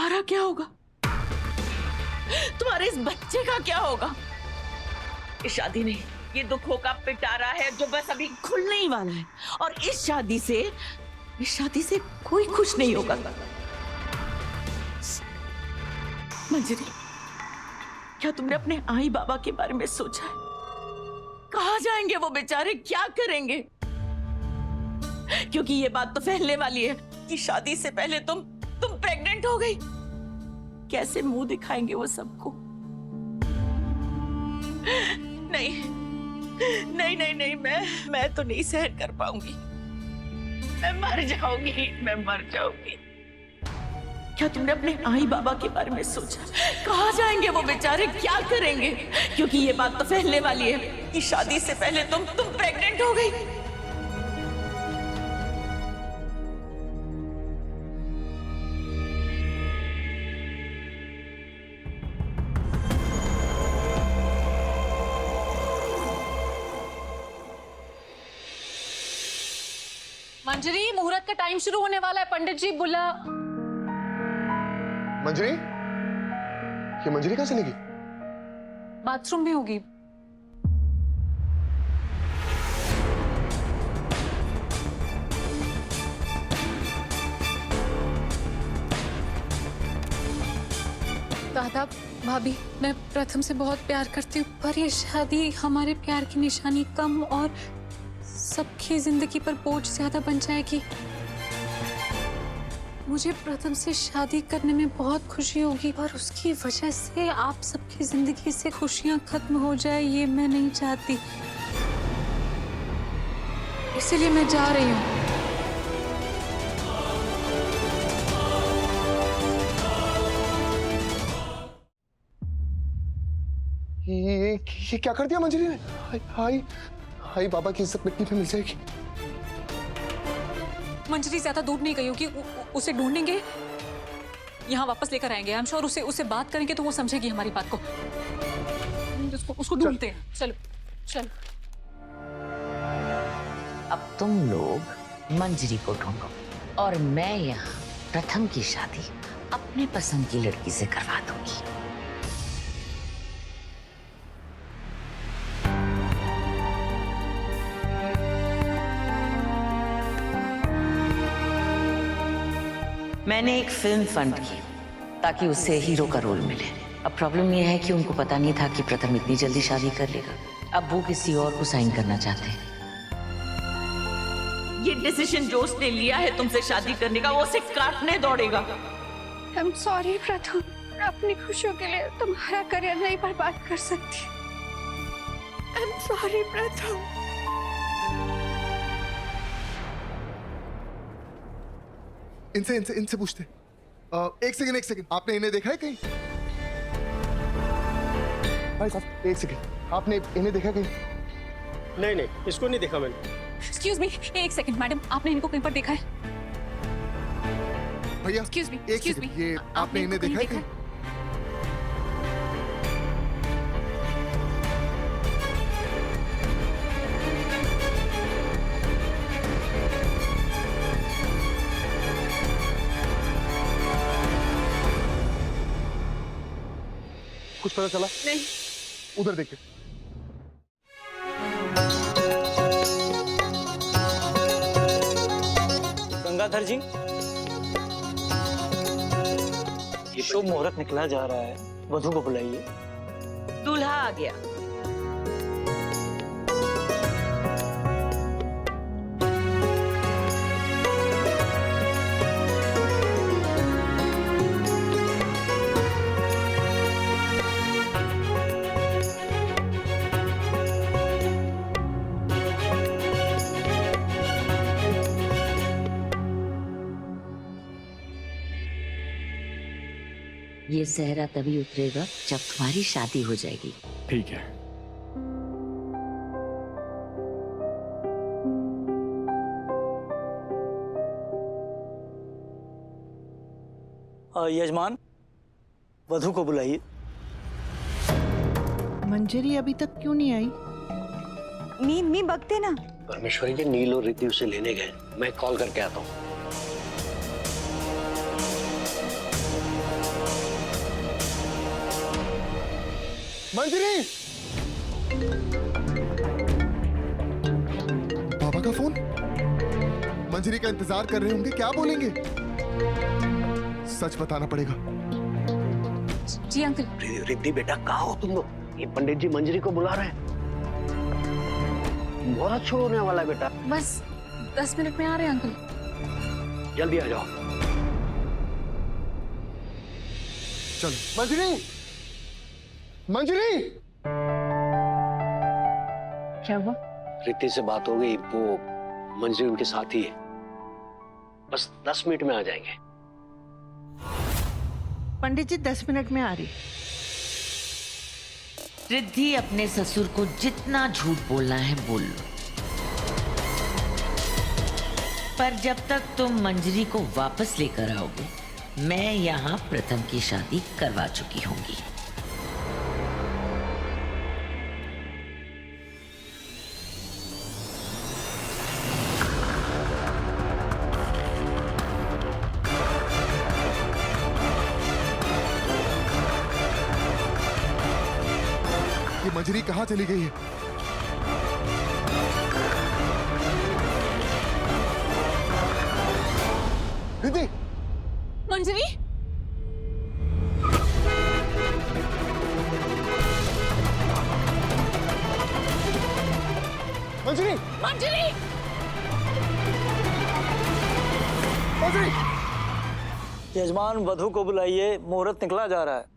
तुम्हारा क्या होगा? तुम्हारे इस बच्चे का क्या होगा? ये शादी नहीं, ये दुखों का पिटारा है जो बस अभी खुलने ही वाला है। और इस शादी से कोई खुश नहीं होगा। मंजरी, क्या तुमने अपने आई बाबा के बारे में सोचा है? कहाँ जाएंगे वो बेचारे, क्या करेंगे? क्योंकि ये बात तो फैलने वाली है कि शादी से पहले तुम प्रेग्नेंट हो गई। कैसे मुंह दिखाएंगे वो सबको? नहीं नहीं नहीं नहीं, मैं तो नहीं सहन कर पाऊंगी। मैं मर जाऊंगी। क्या तुमने अपने आई बाबा के बारे में सोचा? कहाँ जाएंगे वो बेचारे, क्या करेंगे? क्योंकि ये बात तो फैलने वाली है कि शादी से पहले तुम प्रेग्नेंट हो गई। मंजरी, मुहूर्त का टाइम शुरू होने वाला है, पंडित जी बुला। मंजरी? ये मंजरी कहाँ चली गई? बाथरूम में होगी। दादा, भाभी, मैं प्रथम से बहुत प्यार करती हूँ, पर ये शादी हमारे प्यार की निशानी कम और सबकी जिंदगी पर बोझ ज्यादा बन जाएगी। मुझे प्रथम से शादी करने में बहुत खुशी होगी और उसकी वजह से आप सबकी जिंदगी से खुशियां खत्म हो जाए, ये मैं नहीं चाहती। इसलिए मैं जा रही हूँ। ये क्या कर दिया मंजरी ने? हाय बाबा की इज्जत मिट्टी में मिल जाएगी। मंजरी ज्यादा दूर नहीं गई होगी, उसे ढूंढेंगे, यहाँ वापस लेकर आएंगे। हम श्योर उससे बात करेंगे तो वो समझेगी हमारी बात को। उसको ढूंढते हैं। चलो चलो। अब तुम लोग मंजरी को ढूंढो और मैं यहाँ प्रथम की शादी अपने पसंद की लड़की से करवा दूंगी। मैंने एक फिल्म फंड की ताकि उससे हीरो का रोल मिले। अब प्रॉब्लम यह है कि उनको पता नहीं था कि प्रथम इतनी जल्दी शादी कर लेगा। अब वो किसी और को साइन करना चाहते हैं। ये डिसीजन जो उसने लिया है तुमसे शादी करने का, वो उसे काटने दौड़ेगा। I'm sorry प्रथम, अपनी खुशियों के लिए तुम्हारा करियर नहीं बर्बाद कर सकती। I'm sorry प्रथम। इनसे पूछते। एक सेकंड, आपने इन्हें देखा है कहीं? भाई साहब, एक सेकंड, आपने इन्हें देखा कहीं? नहीं, इसको नहीं देखा मैंने। एक्सक्यूज मी, एक सेकंड मैडम, आपने इनको कहीं पर देखा है? भैया, एक्सक्यूज मी, एक सेकंड, ये आपने इन्हें देखा है कहीं? कुछ पता चला? नहीं। उधर देखिए। गंगाधर जी, ये शुभ मुहूर्त निकला जा रहा है, वधू को बुलाइए। दूल्हा आ गया। ये सहरा तभी उतरेगा जब तुम्हारी शादी हो जाएगी। ठीक है। यजमान, वधू को बुलाइए। मंजरी अभी तक क्यों नहीं आई? मी बगते ना। परमेश्वरी जी, नील और रिद्धि उसे लेने गए, मैं कॉल करके आता हूँ। मंजरी! बाबा का फोन। मंजरी का इंतजार कर रहे होंगे, क्या बोलेंगे? सच बताना पड़ेगा। जी अंकल। रिद्धि बेटा, कहाँ हो तुम लोग? ये पंडित जी मंजरी को बुला रहे हैं। बहुत अच्छा होने वाला है बेटा। बस 10 मिनट में आ रहे हैं अंकल। जल्दी आ जाओ। चलो। मंजरी! मंजरी! क्या हुआ? रिद्धि से बात हो गई, वो मंजरी उनके साथ ही है। बस 10 मिनट में आ जाएंगे। पंडित जी 10 मिनट में आ रही। रिद्धि, अपने ससुर को जितना झूठ बोलना है बोल लो, पर जब तक तुम मंजरी को वापस लेकर आओगे, मैं यहाँ प्रथम की शादी करवा चुकी होंगी। ये मंजरी कहाँ चली गई है? रिद्धि! मंजरी, मंजरी! मंजरी! मंजरी! यजमान, वधू को बुलाइए, मुहूर्त निकला जा रहा है।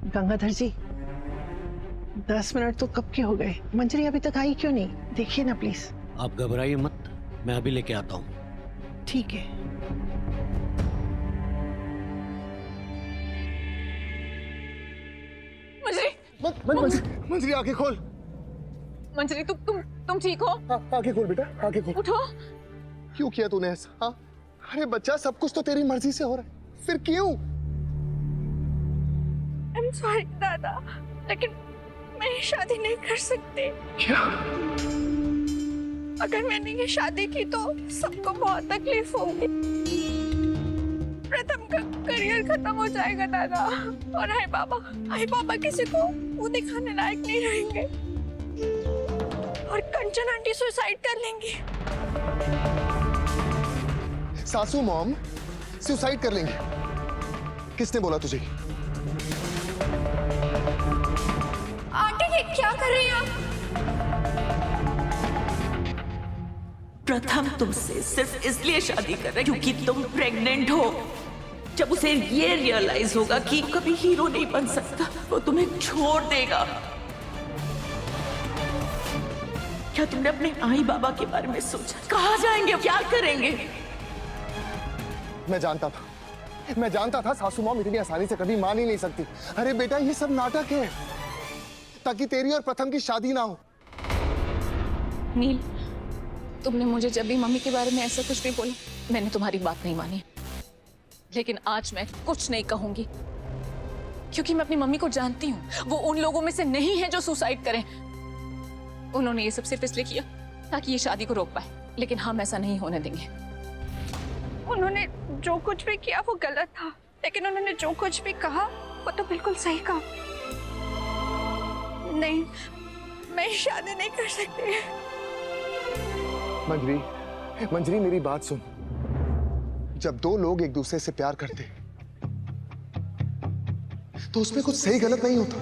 गंगाधर जी, 10 मिनट तो कब के हो गए? मंजरी अभी तक आई क्यों नहीं? देखिए ना प्लीज। आप घबराइए मत, मैं अभी लेके आता हूँ। ठीक है। मंजरी, मंजरी आंखें खोल। मंजरी, तुम ठीक हो? आंखें खोल बेटा, आंखें खोल। उठो। क्यों किया तूने ऐसा? हाँ? अरे बच्चा, सब कुछ तो तेरी मर्जी से हो रहा है, फिर क्यों? I'm sorry दादा, लेकिन मैं ये शादी नहीं कर सकती। क्या? अगर मैंने ये शादी की तो सबको बहुत तकलीफ होगी। प्रथम का करियर खत्म हो जाएगा दादा, और आई बाबा किसी को मुंह दिखाने लायक नहीं रहेंगे, और कंचन आंटी सुसाइड कर लेंगी। सासू मॉम सुसाइड कर लेंगे? किसने बोला तुझे? आंटी ये क्या कर रही हैं आप? प्रथम तुमसे सिर्फ इसलिए शादी कर रहा है क्योंकि तुम प्रेग्नेंट हो। जब उसे ये रियलाइज होगा कि कभी हीरो नहीं बन सकता, वो तुम्हें छोड़ देगा। क्या तुमने अपने आई बाबा के बारे में सोचा? कहाँ जाएंगे, क्या करेंगे? मैं जानता था सासू मॉम इतनी आसानी से कभी मान ही नहीं सकती। अरे बेटा, ये सब नाटक है ताकि तेरी और प्रथम की शादी ना हो। नील, तुमने मुझे जब भी मम्मी के बारे में ऐसा कुछ भी बोला, मैंने तुम्हारी बात नहीं मानी। लेकिन आज मैं कुछ नहीं कहूंगी, क्योंकि मैं अपनी मम्मी को जानती हूँ। वो उन लोगों में से नहीं है जो सुसाइड करें। उन्होंने ये सब सिर्फ इसलिए किया ताकि ये शादी को रोक पाए, लेकिन हम ऐसा नहीं होने देंगे। उन्होंने जो कुछ भी किया वो गलत था, लेकिन उन्होंने जो कुछ भी कहा वो तो बिल्कुल सही कहा। नहीं, मैं शादी नहीं कर सकती। मंजरी मेरी बात सुन। जब दो लोग एक दूसरे से प्यार करते तो उसमें कुछ सही गलत नहीं होता।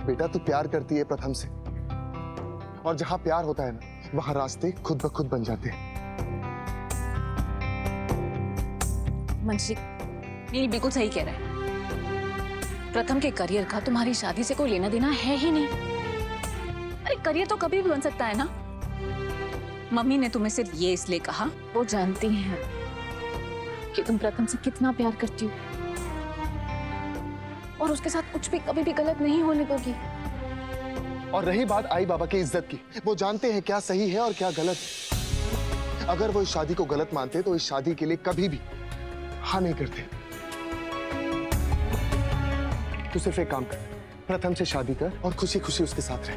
बेटा, तू प्यार करती है प्रथम से, और जहां प्यार होता है ना, वहां रास्ते खुद ब खुद बन जाते हैं। मंजरी, नील बिल्कुल सही कह रहा है। प्रथम के करियर का तुम्हारी शादी से कोई लेना देना है ही नहीं। अरे करियर तो कभी भी बन सकता है ना। मम्मी ने तुम्हें सिर्फ ये इसलिए कहा, वो जानती हैं कि तुम प्रथम से कितना प्यार करती हो, और उसके साथ कुछ भी कभी भी गलत नहीं होने दोगी। और रही बात आई बाबा की इज्जत की, वो जानते हैं क्या सही है और क्या गलत। अगर वो इस शादी को गलत मानते तो इस शादी के लिए कभी भी हाँ नहीं करते। तू सिर्फ एक काम कर, प्रथम से शादी कर और खुशी खुशी उसके साथ रह।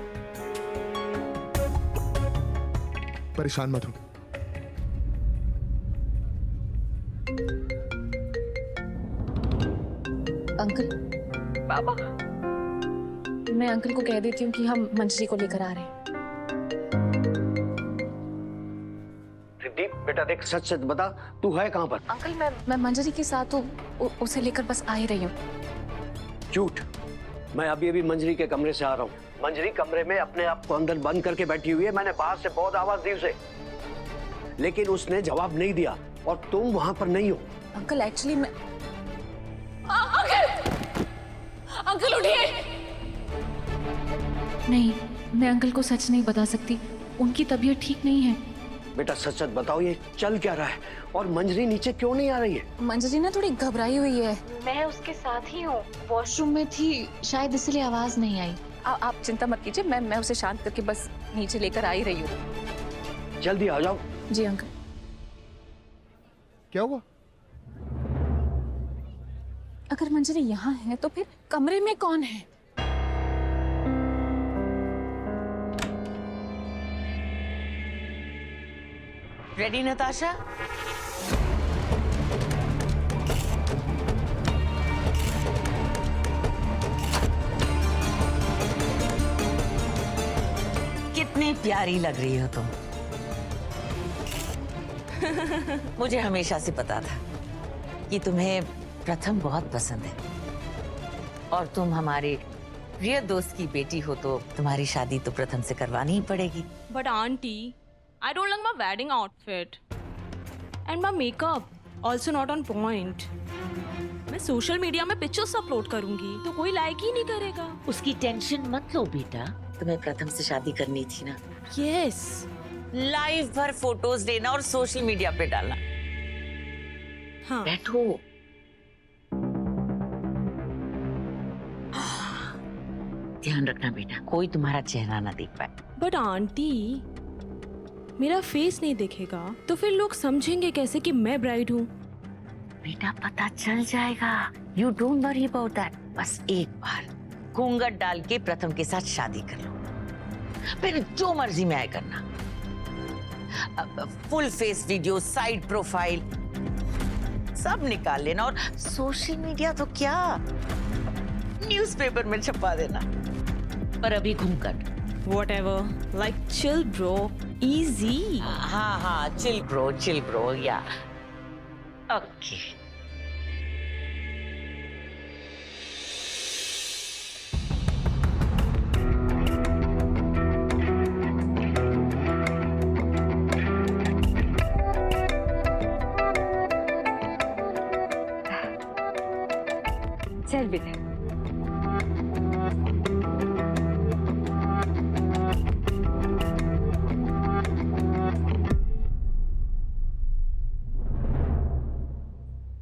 परेशान मत हो। अंकल, बाबा, मैं अंकल को कह देती हूँ कि हम मंजरी को लेकर आ रहे हैं। रिद्धि बेटा देख, सच सच बता, तू है कहाँ पर? अंकल, मैं मंजरी के साथ हूँ, उसे लेकर बस आ ही रही हूँ। झूठ। मैं अभी अभी मंजरी के कमरे से आ रहा हूँ। मंजरी कमरे में अपने आप को अंदर बंद करके बैठी हुई है। मैंने बाहर से बहुत आवाज दी उसे, लेकिन उसने जवाब नहीं दिया और तुम वहां पर नहीं हो। अंकल, एक्चुअली मैं अंकल उठिए। नहीं, मैं अंकल को सच नहीं बता सकती, उनकी तबीयत ठीक नहीं है। बेटा सच सच बताओ, ये चल क्या रहा है और मंजरी नीचे क्यों नहीं आ रही है? मंजरी ना थोड़ी घबराई हुई है। मैं उसके साथ ही हूँ, वॉशरूम में थी, शायद इसलिए आवाज नहीं आई। आप चिंता मत कीजिए, मैं उसे शांत करके बस नीचे लेकर आ ही रही हूँ। जल्दी आ जाओ। जी अंकल। क्या हुआ? अगर मंजरी यहाँ है तो फिर कमरे में कौन है? रेडी नताशा? कितनी प्यारी लग रही हो तुम। मुझे हमेशा से पता था कि तुम्हें प्रथम बहुत पसंद है और तुम हमारे प्रिय दोस्त की बेटी हो, तो तुम्हारी शादी तो प्रथम से करवानी ही पड़ेगी। But auntie, I don't like my wedding outfit and my makeup also not on point. मैं सोशल मीडिया में पिक्चर्स अपलोड करूंगी तो कोई लाइक ही नहीं करेगा। उसकी टेंशन मत लो बेटा, तुम्हें प्रथम से शादी करनी थी ना। यस, लाइव भर फोटोज लेना और सोशल मीडिया पे डालना। हाँ। बैठो। ध्यान रखना बेटा, कोई तुम्हारा चेहरा ना देख पाए। बट आंटी, मेरा फेस नहीं दिखेगा तो फिर लोग समझेंगे कैसे कि मैं ब्राइड हूँ? बेटा पता चल जाएगा, you don't worry about that. बस एक बार घूंघट डाल के प्रथम के साथ शादी कर लो, फिर जो मर्जी में आए करना। Full face video, side profile सब निकाल लेना और सोशल मीडिया तो क्या, न्यूज़पेपर में छपा देना। पर अभी घूंघट। Whatever, like chill bro, easy. हाँ हाँ, चिल ब्रो या ओके। चल बेटा।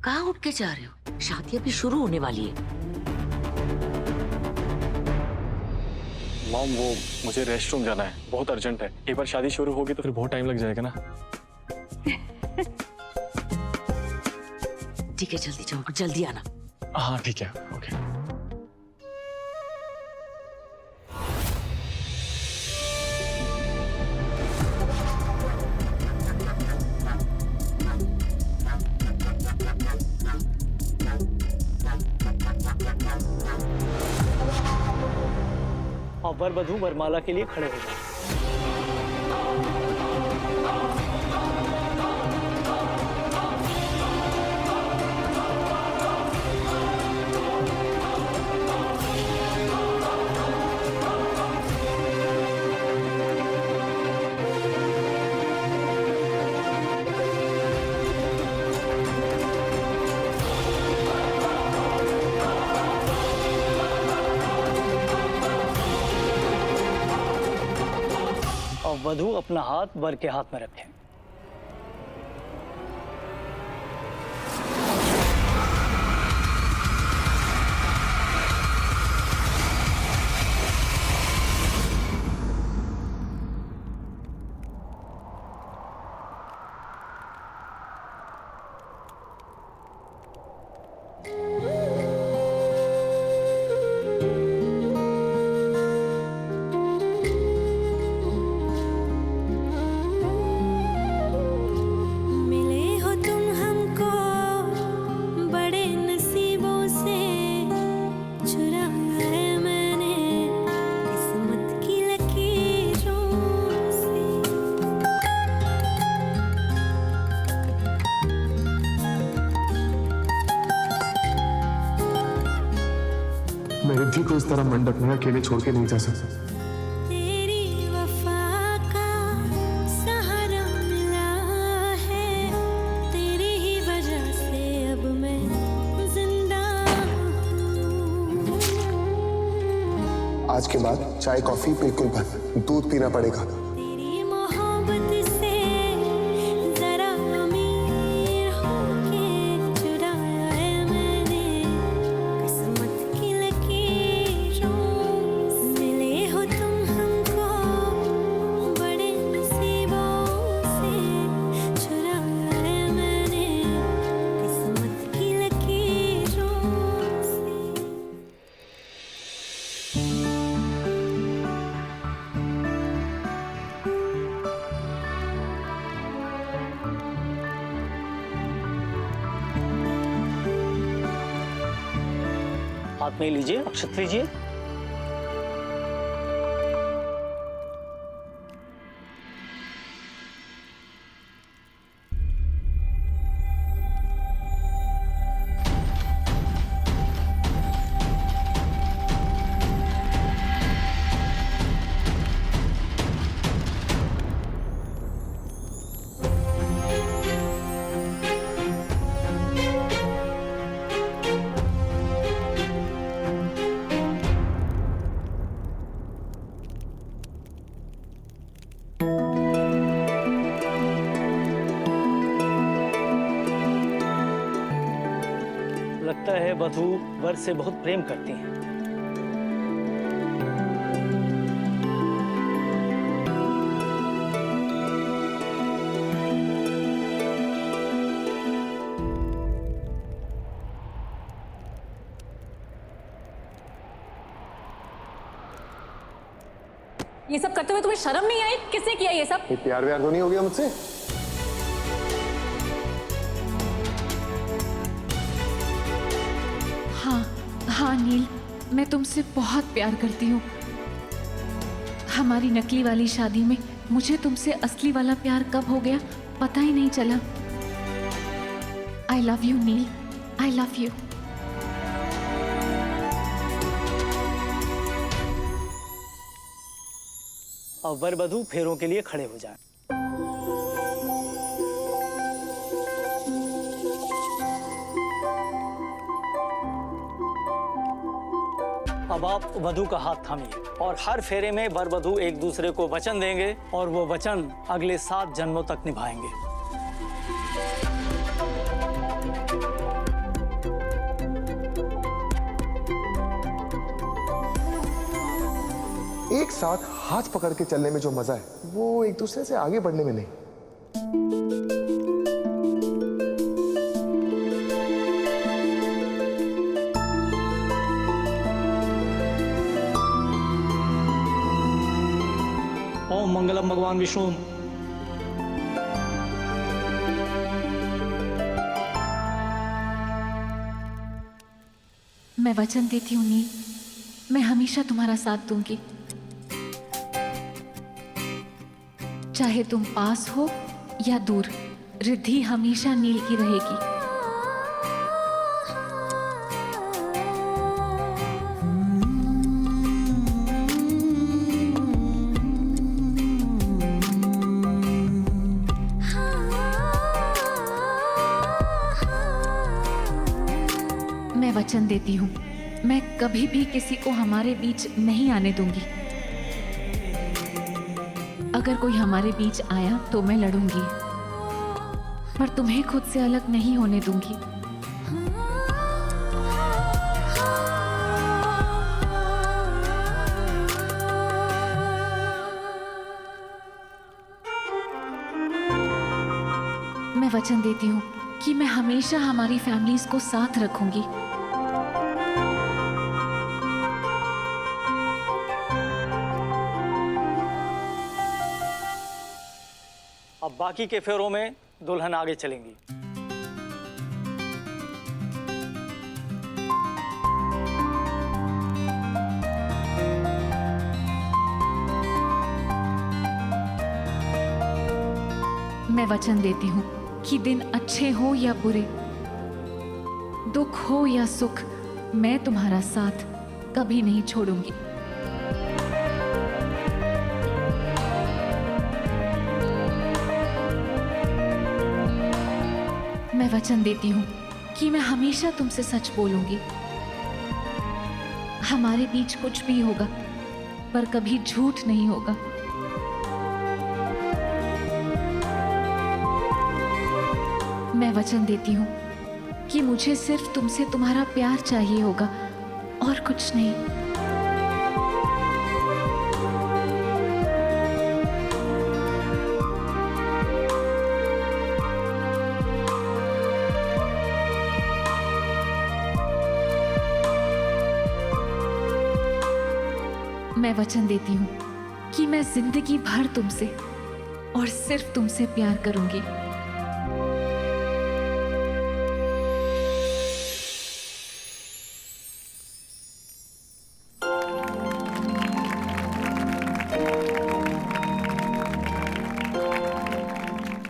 कहाँ उठ के जा रहे हो? शादी अभी शुरू होने वाली है। मॉम, वो मुझे रेस्टरूम जाना है, बहुत अर्जेंट है। एक बार शादी शुरू होगी तो फिर बहुत टाइम लग जाएगा ना। ठीक है, जल्दी जाओ, जल्दी आना। हाँ ठीक है, ओके। और वर वधू वरमाला के लिए खड़े हो जाए। और वधू अपना हाथ वर के हाथ में रखें। मंजू को इस तरह मंडप में अकेले छोड़ के नहीं जा सकता। तेरी वफा का सहारा मिला है, तेरी ही वजह से अब मैं जिंदा हूँ। आज के बाद चाय कॉफी बिल्कुल बंद, दूध पीना पड़ेगा। तेरी मोहब्बत से जरा अमीर होके चुराया है मैंने किस्मत की लकीरों से। मिले हो तुम हमको बड़े नसीबों से, चुराया है मैंने किस्मत की लकीरों से। हाथ में लीजिए, अक्षत लीजिए। लगता है वधू वर से बहुत प्रेम करती हैं। ये सब करते हुए तुम्हें शर्म नहीं आई? किसने किया ये सब? ये प्यार व्यार तो नहीं हो गया मुझसे? हाँ हाँ नील, मैं तुमसे बहुत प्यार करती हूँ। हमारी नकली वाली शादी में मुझे तुमसे असली वाला प्यार कब हो गया पता ही नहीं चला। I love you Neel, I love you. अब वर वधू फेरों के लिए खड़े हो जाएं। अब आप वधू का हाथ थामिए और हर फेरे में वर वधू एक दूसरे को वचन देंगे और वो वचन अगले 7 जन्मों तक निभाएंगे। एक साथ हाथ पकड़ के चलने में जो मजा है वो एक दूसरे से आगे बढ़ने में नहीं। ओम मंगलम भगवान विष्णु। मैं वचन देती हूँ नील, मैं हमेशा तुम्हारा साथ दूंगी, चाहे तुम पास हो या दूर। रिद्धि हमेशा नील की रहेगी। मैं वचन देती हूँ, मैं कभी भी किसी को हमारे बीच नहीं आने दूंगी। अगर कोई हमारे बीच आया तो मैं लड़ूंगी, पर तुम्हें खुद से अलग नहीं होने दूंगी। मैं वचन देती हूँ कि मैं हमेशा हमारी फैमिलीज को साथ रखूंगी। अब बाकी के फेरों में दुल्हन आगे चलेंगी। मैं वचन देती हूँ कि दिन अच्छे हो या बुरे, दुख हो या सुख, मैं तुम्हारा साथ कभी नहीं छोड़ूंगी। मैं वचन देती हूँ कि मैं हमेशा तुमसे सच बोलूंगी। हमारे बीच कुछ भी होगा पर कभी झूठ नहीं होगा। मैं वचन देती हूँ कि मुझे सिर्फ तुमसे तुम्हारा प्यार चाहिए होगा और कुछ नहीं। मैं वचन देती हूँ कि मैं जिंदगी भर तुमसे और सिर्फ तुमसे प्यार करूंगी।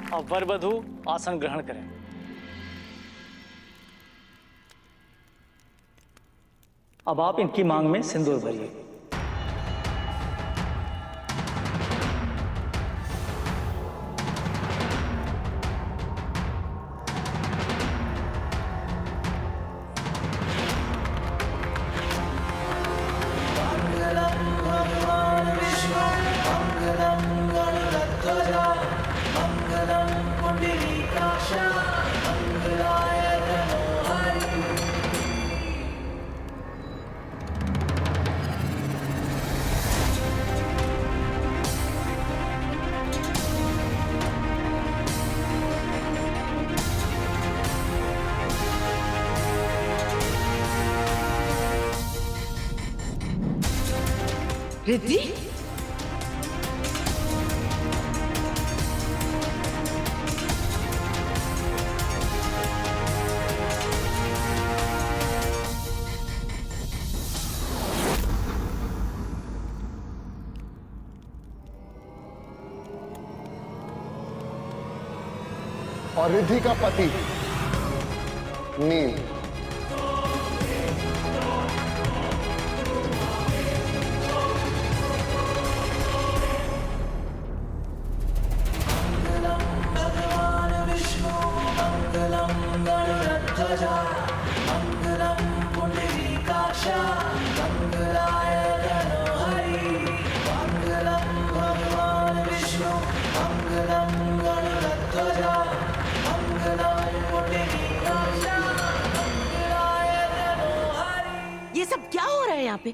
अब वर वधू आसन ग्रहण करें। अब आप इनकी मांग में सिंदूर भरिए। रिद्धि, और रिद्धि का पति नील। ये सब क्या हो रहा है यहाँ पे?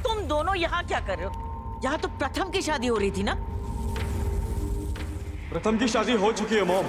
तुम दोनों यहाँ क्या कर रहे हो? यहाँ तो प्रथम की शादी हो रही थी ना? प्रथम की शादी हो चुकी है मॉम।